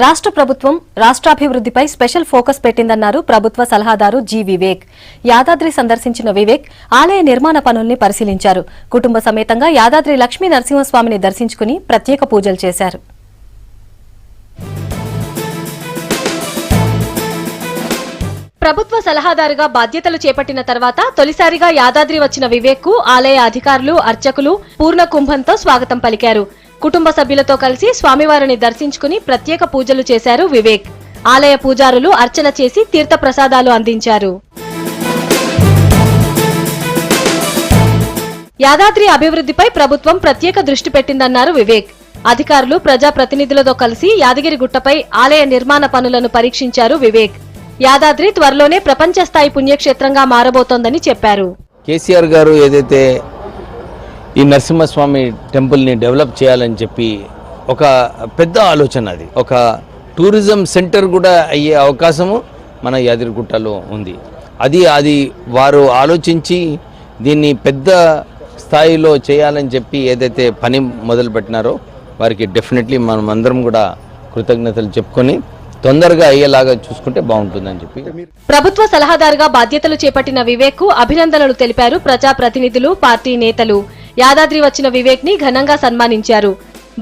రాష్ట్ర ప్రభుత్వం రాష్ట్రాభివృద్ధిపై special focus పెట్టిందన్నారు ప్రభుత్వ సలహాదారు జి వివేక్. యాదాద్రి సందర్శించిన వివేక్ ఆలయ నిర్మాణ పనుల్ని పరిశీలించారు. కుటుంబ సమేతంగా యాదాద్రి లక్ష్మీ నరసింహస్వామిని దర్శించుకుని ప్రత్యేక పూజలు చేశారు. ప్రభుత్వ సలహాదారుగా బాధ్యతలు చేపట్టిన తర్వాత తొలిసారిగా యాదాద్రి వచ్చిన వివేక్ కు ఆలయ అధికారులు, అర్చకులు పూర్ణ కుంభంతో స్వాగతం పలికారు. కుటుంబ సభ్యులతో కలిసి స్వామివారిని దర్శించుకుని ప్రత్యేక పూజలు చేశారు వివేక్. ఆలయ పూజారులు అర్చన చేసి తీర్థ ప్రసాదాలు అందించారు. యాదాద్రి అభివృద్ధిపై ప్రభుత్వం ప్రత్యేక దృష్టి పెట్టిందన్నారు వివేక్. అధికారులు, ప్రజాప్రతినిధులతో కలిసి యాదగిరిగుట్టపై ఆలయ నిర్మాణ పనులను పరీక్షించారు వివేక్. యాదాద్రి త్వరలోనే ప్రపంచ స్థాయి పుణ్యక్షేత్రంగా మారబోతోందని చెప్పారు. కేసీఆర్ గారు ఏదైతే ఈ నరసింహస్వామి టెంపుల్ని డెవలప్ చేయాలని చెప్పి ఒక పెద్ద ఆలోచన, అది ఒక టూరిజం సెంటర్ కూడా అయ్యే అవకాశము మన యాదగిరిగుట్టలో ఉంది. అది వారు ఆలోచించి దీన్ని పెద్ద స్థాయిలో చేయాలని చెప్పి ఏదైతే పని మొదలుపెట్టినారో వారికి డెఫినెట్లీ మనం అందరం కూడా కృతజ్ఞతలు చెప్పుకొని తొందరగా అయ్యేలాగా చూసుకుంటే బాగుంటుందని చెప్పి ప్రభుత్వ సలహాదారుగా బాధ్యతలు చేపట్టిన వివేక్ కు అభినందనలు తెలిపారు ప్రజాప్రతినిధులు, పార్టీ నేతలు. యాదాద్రి వచ్చిన వివేక్ ని ఘనంగా సన్మానించారు.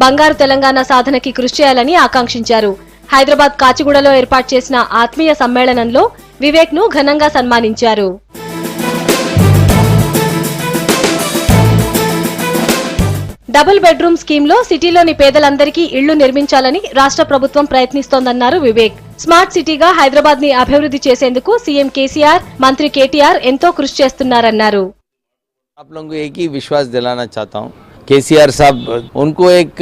బంగారు తెలంగాణ సాధనకి కృషి చేయాలని ఆకాంక్షించారు. హైదరాబాద్ కాచిగూడలో ఏర్పాటు చేసిన ఆత్మీయ సమ్మేళనంలో వివేక్ ను ఘనంగా సన్మానించారు. డబుల్ బెడ్రూమ్ స్కీమ్ లో సిటీలోని పేదలందరికీ ఇళ్లు నిర్మించాలని రాష్ట్ర ప్రభుత్వం ప్రయత్నిస్తోందన్నారు వివేక్. స్మార్ట్ సిటీగా హైదరాబాద్ ని అభివృద్ధి చేసేందుకు సీఎం కేసీఆర్, మంత్రి కేటీఆర్ ఎంతో కృషి చేస్తున్నారన్నారు. आप लोगों को एक ही विश्वास दिलाना चाहता हूँ, केसीआर साहब उनको एक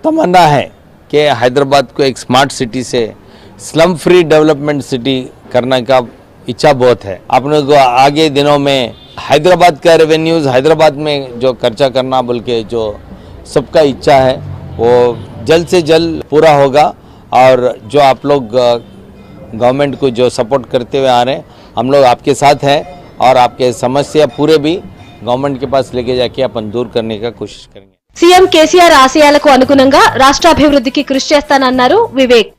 तमन्ना है कि हैदराबाद को एक स्मार्ट सिटी से स्लम फ्री डेवलपमेंट सिटी करने का इच्छा बहुत है. आप लोगों को आगे दिनों में हैदराबाद का रेवेन्यूज हैदराबाद में जो खर्चा करना बोल के जो सबका इच्छा है वो जल्द से जल्द पूरा होगा. और जो आप लोग गवर्नमेंट को जो सपोर्ट करते हुए आ रहे हैं, हम लोग आपके साथ हैं और आपके समस्या पूरे भी गवर्नमेंट के पास लेके जाके अपन दूर करने का कोशिश करेंगे. సీఎం కేసీఆర్ ఆశయాలకు అనుగుణంగా రాష్ట్రాభివృద్ధికి కృషి చేస్తానన్నారు వివేక్.